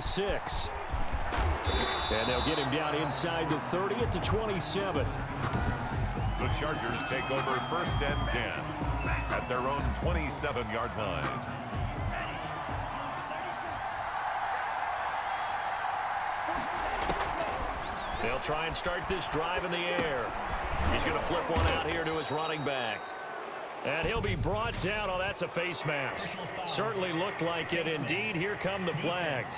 6. And they'll get him down inside the 30 at the 27. The Chargers take over 1st and 10 at their own 27-yard line. They'll try and start this drive in the air. He's going to flip one out here to his running back. And he'll be brought down. Oh, that's a face mask. Certainly looked like it. Indeed, here come the flags.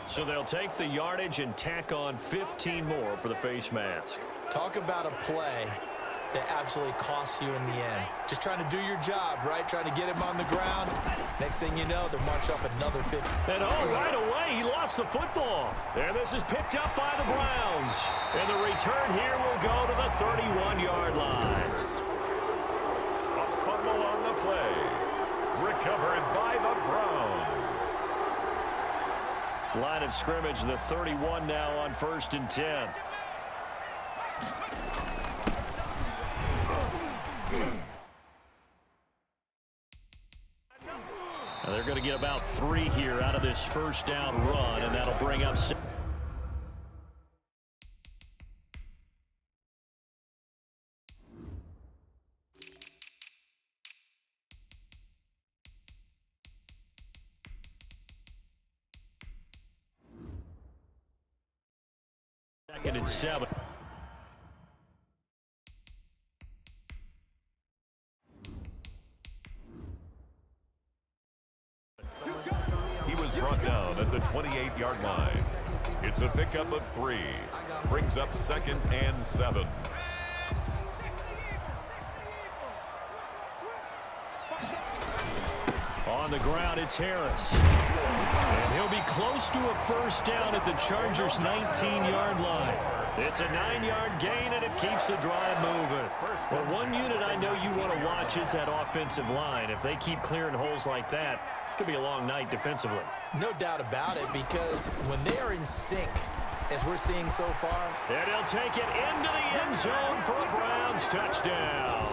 So they'll take the yardage and tack on 15 more for the face mask. Talk about a play that absolutely costs you in the end. Just trying to do your job, right? Trying to get him on the ground. Next thing you know, they'll march up another 50. And right away, he lost the football. And this is picked up by the Browns. And the return here will go to the 31-yard line. A fumble on the play. Recovered by the Browns. Line of scrimmage, the 31 now on 1st and 10. Now they're going to get about 3 here out of this first down run, and that'll bring up 6. Second and 7. He was brought down at the 28-yard line. It's a pickup of 3. Brings up 2nd and 7. On the ground, it's Harris. And he'll be close to a first down at the Chargers' 19-yard line. It's a 9-yard gain, and it keeps the drive moving. Well, one unit I know you want to watch is that offensive line. If they keep clearing holes like that, it could be a long night defensively. No doubt about it, because when they are in sync, as we're seeing so far. And he'll take it into the end zone for a Browns touchdown.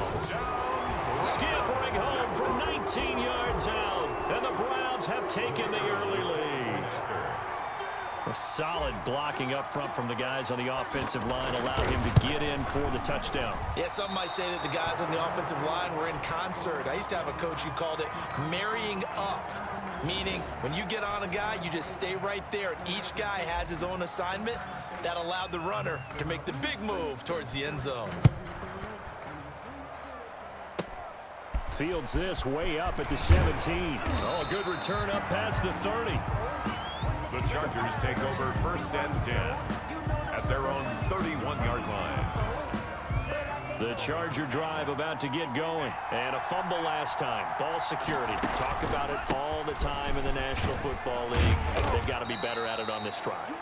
Scampering home from 19 yards out, and the Browns have taken the early lead. A solid blocking up front from the guys on the offensive line allowed him to get in for the touchdown. Yeah, some might say that the guys on the offensive line were in concert. I used to have a coach who called it marrying up, meaning when you get on a guy, you just stay right there. Each guy has his own assignment. That allowed the runner to make the big move towards the end zone. Fields this way up at the 17. Oh, a good return up past the 30. The Chargers take over 1st and 10 at their own 31-yard line. The Charger drive about to get going. And a fumble last time. Ball security. Talk about it all the time in the National Football League. They've got to be better at it on this drive.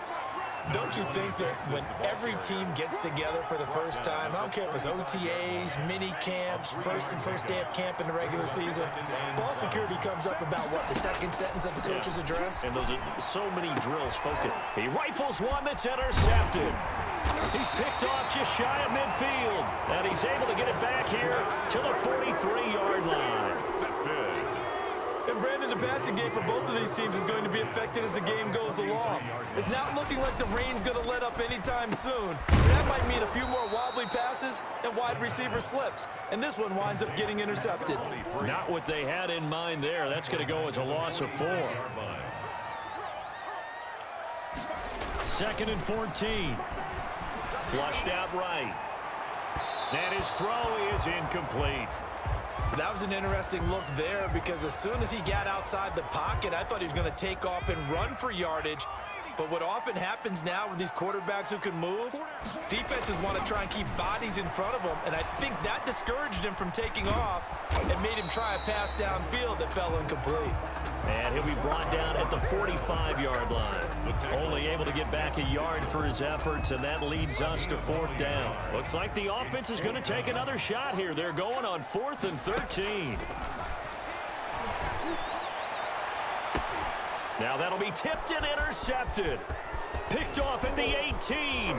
Don't you think that when every team gets together for the first time, I don't care if it's OTAs, mini camps, first day of camp in the regular season, ball security comes up about, what, the second sentence of the coach's address? And those are so many drills focused. He rifles one that's intercepted. He's picked off just shy of midfield. And he's able to get it back here to the 43-yard line. And Brandon, the passing game for both of these teams is going to be affected as the game goes along. It's not looking like the rain's going to let up anytime soon. So that might mean a few more wobbly passes and wide receiver slips. And this one winds up getting intercepted. Not what they had in mind there. That's going to go as a loss of 4. 2nd and 14. Flushed out right. And his throw is incomplete. That was an interesting look there, because as soon as he got outside the pocket, I thought he was going to take off and run for yardage. But what often happens now with these quarterbacks who can move, defenses want to try and keep bodies in front of them, and I think that discouraged him from taking off and made him try a pass downfield that fell incomplete. And he'll be brought down at the 45-yard line. Only able to get back a yard for his efforts, and that leads us to 4th down. Looks like the offense is going to take another shot here. They're going on 4th and 13. Now that'll be tipped and intercepted. Picked off at the 18.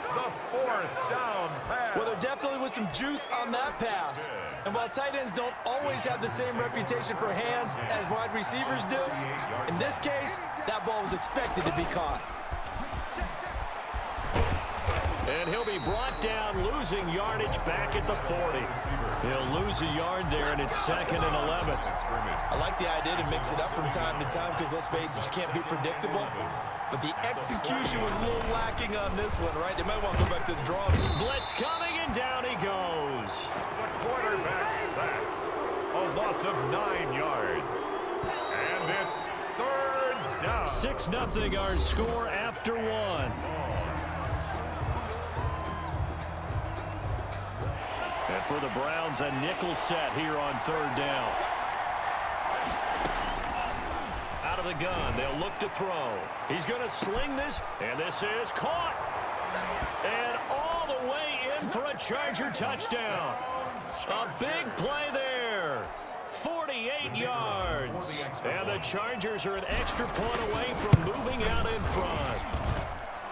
The 4th down Well, there definitely was some juice on that pass. And while tight ends don't always have the same reputation for hands as wide receivers do, in this case, that ball was expected to be caught. And he'll be brought down, losing yardage back at the 40. He'll lose a yard there, and it's 2nd and 11. I like the idea to mix it up from time to time because, let's face it, you can't be predictable. But the execution was a little lacking on this one, right? They might want to go back to the drawing board. Blitz coming, and down he goes. The quarterback sacked. A loss of 9 yards. And it's 3rd down. 6-0 our score after 1. And for the Browns, a nickel set here on 3rd down. Out of the gun, they'll look to throw. He's going to sling this, and this is caught. And all the way in for a Charger touchdown. A big play there. 48 yards. And the Chargers are an extra point away from moving out in front.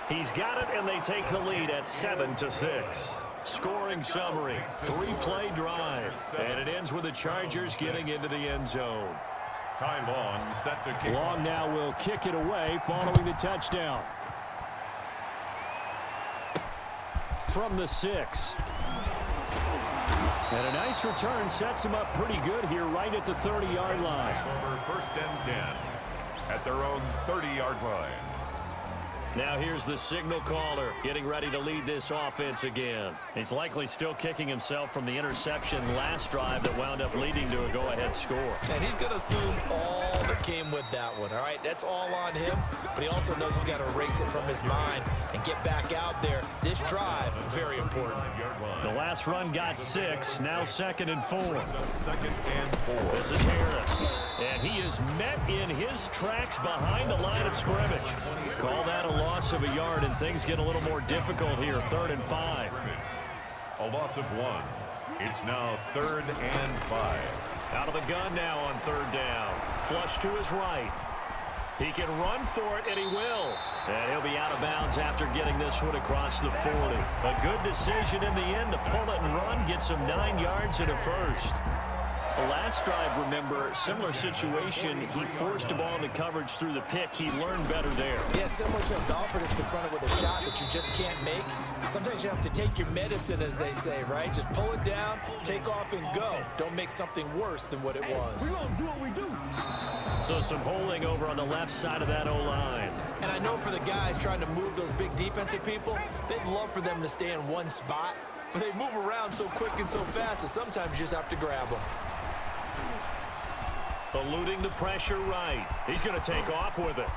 He's got it, and they take the lead at 7-6. Scoring summary, 3-play drive. And it ends with the Chargers getting into the end zone. Ty Long set to kick. Long now will kick it away following the touchdown. From the 6. And a nice return sets him up pretty good here right at the 30-yard line. Over 1st and 10 at their own 30-yard line. Now here's the signal caller getting ready to lead this offense again. He's likely still kicking himself from the interception last drive that wound up leading to a go-ahead score. And he's going to assume all that came with that one, all right? That's all on him, but he also knows he's got to erase it from his mind and get back out there. This drive, very important. The last run got 6, now 2nd and 4. 2nd and 4. This is Harris, and he is met in his tracks behind the line of scrimmage. Call that a loss of a yard, and things get a little more difficult here. 3rd and 5. A loss of 1. It's now 3rd and 5. Out of the gun now on 3rd down. Flush to his right. He can run for it, and he will. And he'll be out of bounds after getting this one across the 40. A good decision in the end to pull it and run, gets him 9 yards and a first. The last drive, remember, similar situation. He forced a ball into coverage through the pick. He learned better there. Yeah, similar to a golfer that's confronted with a shot that you just can't make. Sometimes you have to take your medicine, as they say, right? Just pull it down, take off, and go. Don't make something worse than what it was. We're going to do what we do. So some holding over on the left side of that O-line. And I know for the guys trying to move those big defensive people, they'd love for them to stay in one spot. But they move around so quick and so fast that sometimes you just have to grab them. Eluding the pressure right. He's going to take off with it.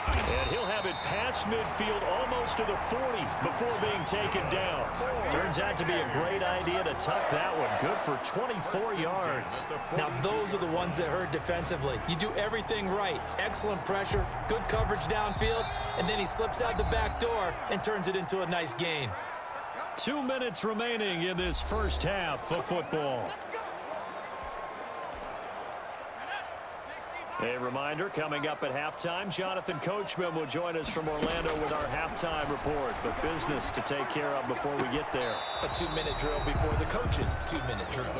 And he'll have it past midfield almost to the 40 before being taken down. Turns out to be a great idea to tuck that one. Good for 24 yards. Now those are the ones that hurt defensively. You do everything right. Excellent pressure, good coverage downfield, and then he slips out the back door and turns it into a nice gain. 2 minutes remaining in this first half of football. A reminder, coming up at halftime, Jonathan Coachman will join us from Orlando with our halftime report. But business to take care of before we get there. A 2-minute drill before the coach's 2-minute drill.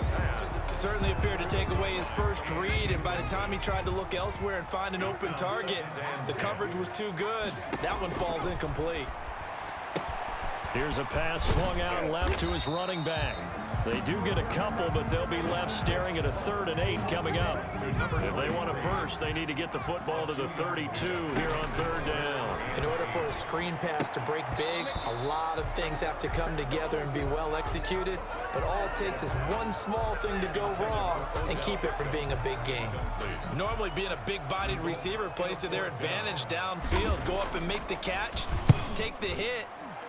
Certainly appeared to take away his first read, and by the time he tried to look elsewhere and find an open target, the coverage was too good. That one falls incomplete. Here's a pass swung out left to his running back. They do get a couple, but they'll be left staring at a 3rd and 8 coming up. If they want a first, they need to get the football to the 32 here on 3rd down. In order for a screen pass to break big, a lot of things have to come together and be well executed. But all it takes is one small thing to go wrong and keep it from being a big game. Normally being a big-bodied receiver plays to their advantage downfield. Go up and make the catch, take the hit,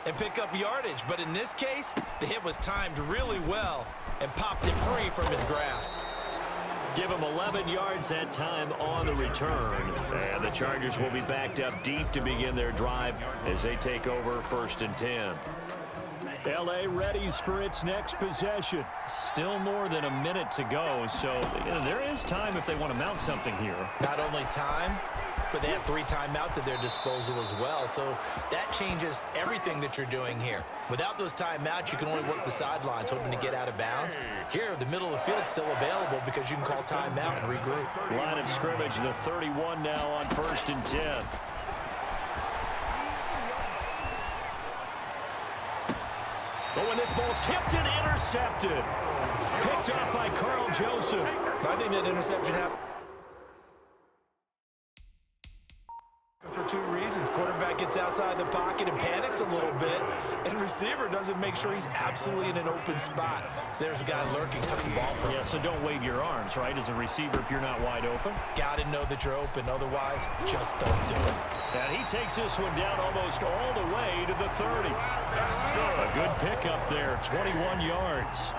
and pick up yardage. But in this case, the hit was timed really well and popped it free from his grasp. Give him 11 yards that time on the return. And the Chargers will be backed up deep to begin their drive as they take over 1st and 10. L.A. readies for its next possession. Still more than a minute to go, so there is time if they want to mount something here. Not only time, But they have 3 timeouts at their disposal as well, so that changes everything that you're doing here. Without those timeouts, you can only work the sidelines, hoping to get out of bounds. Here, the middle of the field's still available because you can call timeout and regroup. Line of scrimmage, the 31 now on 1st and 10. But when this ball's tipped and intercepted, picked up by Carl Joseph. I think that interception happened for 2 reasons. Quarterback gets outside the pocket and panics a little bit, and receiver doesn't make sure he's absolutely in an open spot. So there's a guy lurking, took the ball from him. Yeah, so don't wave your arms, right, as a receiver if you're not wide open. Got to know that you're open, otherwise just don't do it. And he takes this one down almost all the way to the 30. A good pickup there, 21 yards.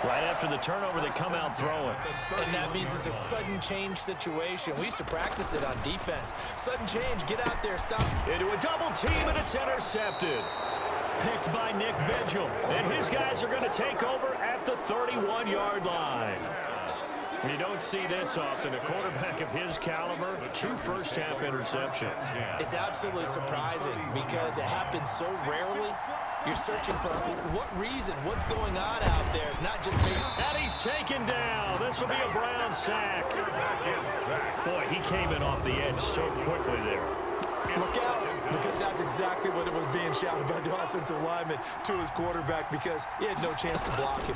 Right after the turnover, they come out throwing. And that means it's a sudden change situation. We used to practice it on defense. Sudden change, get out there, stop. Into a double team, and it's intercepted. Picked by Nick Vigil. And his guys are going to take over at the 31-yard line. You don't see this often. A quarterback of his caliber, 2 first-half interceptions. It's absolutely surprising because it happens so rarely. You're searching for what reason, what's going on out there. It's not just me. And he's taken down. This will be a Brown sack. Boy, he came in off the edge so quickly there. Look out, because that's exactly what it was being shouted by the offensive lineman to his quarterback because he had no chance to block him.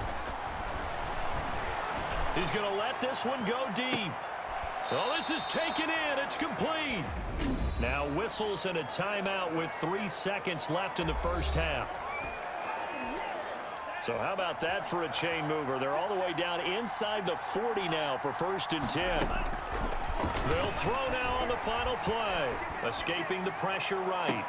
He's going to let this one go deep. Well, this is taken in. It's complete. Now whistles and a timeout with 3 seconds left in the first half. So how about that for a chain mover? They're all the way down inside the 40 now for 1st and 10. They'll throw now on the final play. Escaping the pressure right.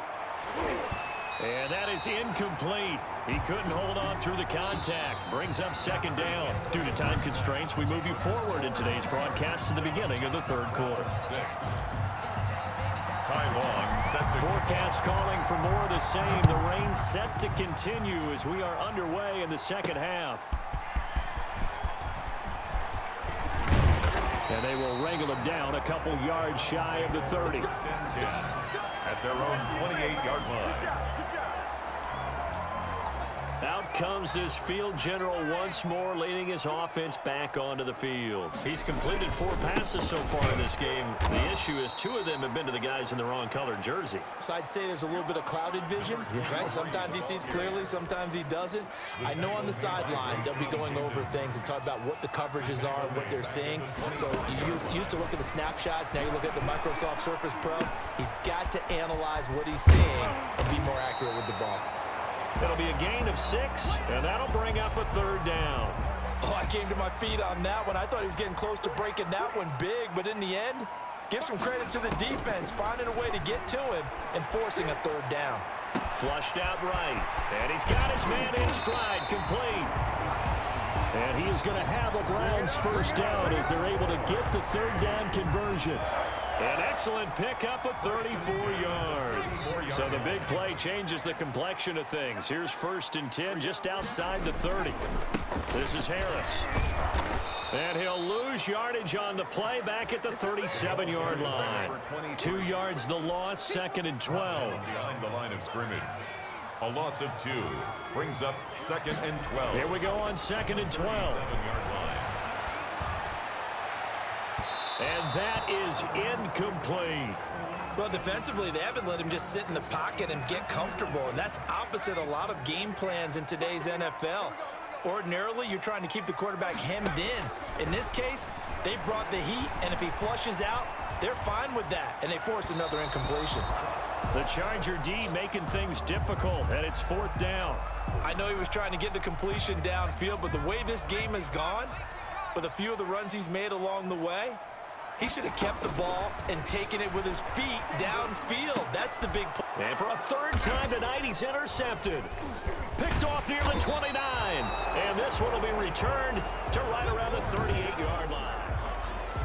And that is incomplete. He couldn't hold on through the contact. Brings up 2nd down. Due to time constraints, we move you forward in today's broadcast to the beginning of the 3rd quarter. Forecast calling for more of the same. The rain set to continue as we are underway in the 2nd half. And they will wrangle him down a couple yards shy of the 30. At their own 28-yard line. Out comes this field general once more, leading his offense back onto the field. He's completed 4 passes so far in this game. The issue is 2 of them have been to the guys in the wrong colored jersey. So I'd say there's a little bit of clouded vision, right? Sometimes he sees clearly, sometimes he doesn't. I know on the sideline they'll be going over things and talk about what the coverages are and what they're seeing. So you used to look at the snapshots, now you look at the Microsoft Surface Pro. He's got to analyze what he's seeing and be more accurate with the ball. It'll be a gain of 6, and that'll bring up a 3rd down. Oh, I came to my feet on that one. I thought he was getting close to breaking that one big, but in the end, give some credit to the defense, finding a way to get to him and forcing a 3rd down. Flushed out right, and he's got his man in stride, complete. And he is going to have a Browns 1st down as they're able to get the 3rd down conversion. An excellent pickup of 34 yards. So the big play changes the complexion of things. Here's 1st and 10 just outside the 30. This is Harris. And he'll lose yardage on the play back at the 37-yard line. 2 yards the loss, 2nd and 12. Behind the line of scrimmage. A loss of 2 brings up 2nd and 12. Here we go on 2nd and 12. 7-yard line. And that is incomplete. Well, defensively, they haven't let him just sit in the pocket and get comfortable, and that's opposite a lot of game plans in today's NFL. Ordinarily, you're trying to keep the quarterback hemmed in. In this case, they brought the heat, and if he flushes out, they're fine with that, and they force another incompletion. The Charger D making things difficult, and it's 4th down. I know he was trying to get the completion downfield, but the way this game has gone, with a few of the runs he's made along the way, he should have kept the ball and taken it with his feet downfield. That's the big play. And for a 3rd time tonight, he's intercepted. Picked off near the 29. And this one will be returned to right around the 38-yard line.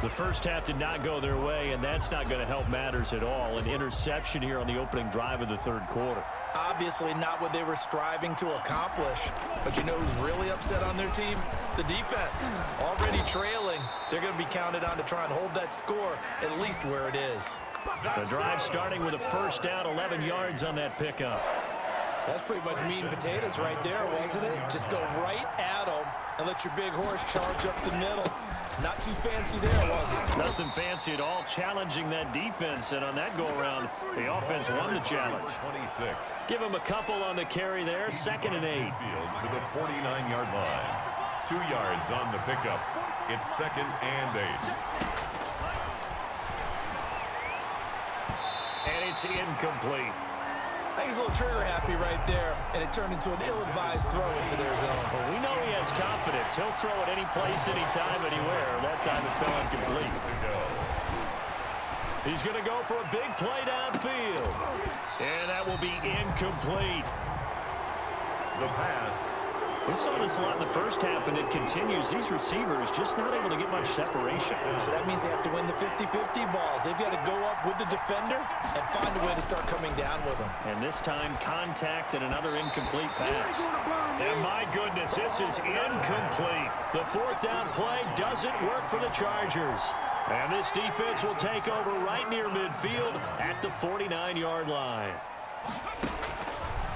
The first half did not go their way, and that's not going to help matters at all. An interception here on the opening drive of the 3rd quarter. Obviously not what they were striving to accomplish. But you know who's really upset on their team? The defense. Already trailing, they're going to be counted on to try and hold that score at least where it is. The drive starting with a first down, 11 yards on that pickup. That's pretty much meat and potatoes right there, wasn't it? Just go right at them and let your big horse charge up the middle. Not too fancy there, was it? Nothing fancy at all, challenging that defense, and on that go-around, the offense won the challenge. 26. Give him a couple on the carry there, 2nd and 8. Field to the 49-yard line. 2 yards on the pickup. It's 2nd and 8. And it's incomplete. I think he's a little trigger happy right there, and it turned into an ill-advised throw into their zone. Well, we know he has confidence. He'll throw it any place, anytime, anywhere. That time it fell incomplete. He's going to go for a big play downfield. And that will be incomplete. The pass. We saw this a lot in the first half, and it continues. These receivers just not able to get much separation. So that means they have to win the 50-50 balls. They've got to go up with the defender and find a way to start coming down with them. And this time, contact and another incomplete pass. And my goodness, this is incomplete. The 4th down play doesn't work for the Chargers. And this defense will take over right near midfield at the 49-yard line.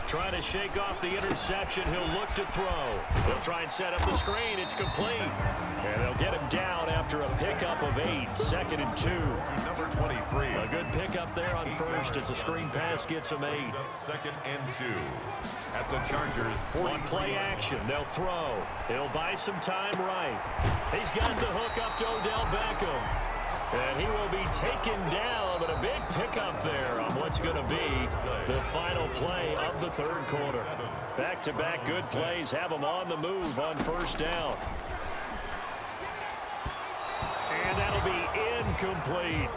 Trying to shake off the interception. He'll look to throw. He'll try and set up the screen. It's complete. And they'll get him down after a pickup of 8. 2nd and 2. Number 23. A good pickup there on first as the screen pass gets him 8. 2nd and 2. At the Chargers. On play action, they'll throw. He'll buy some time right. He's got the hook up to Odell Beckham. And he will be taken down, but a big pickup there on what's going to be the final play of the 3rd quarter. Back-to-back good plays have them on the move on 1st down. And that'll be incomplete.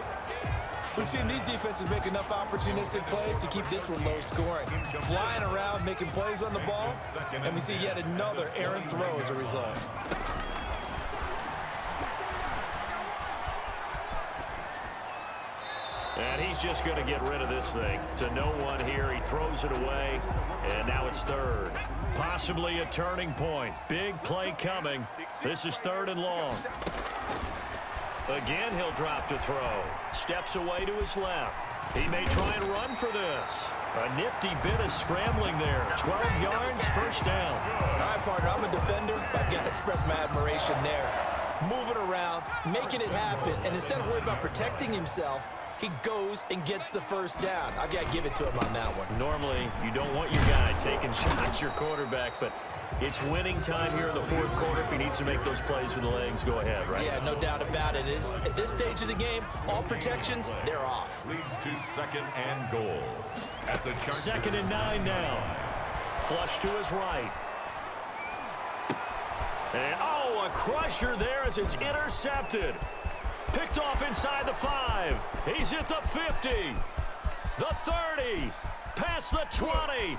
We've seen these defenses make enough opportunistic plays to keep this one low scoring. Flying around, making plays on the ball, and we see yet another errant throw as a result. And he's just going to get rid of this thing. To no one here, he throws it away, and now it's 3rd. Possibly a turning point. Big play coming. This is 3rd and long. Again, he'll drop to throw. Steps away to his left. He may try and run for this. A nifty bit of scrambling there. 12 yards, 1st down. All right, partner, I'm a defender, but I've got to express my admiration there. Moving around, making it happen, and instead of worrying about protecting himself, he goes and gets the 1st down. I've got to give it to him on that one. Normally, you don't want your guy taking shots, your quarterback, but it's winning time here in the 4th quarter. If he needs to make those plays with the legs, go ahead, right? Yeah, no doubt about it. At this stage of the game, all protections, they're off. Leads to 2nd and goal. At the Chargers. 2nd and 9 now. Flush to his right. And, oh, a crusher there as it's intercepted. Picked off inside the 5. He's hit the 50. The 30. Past the 20.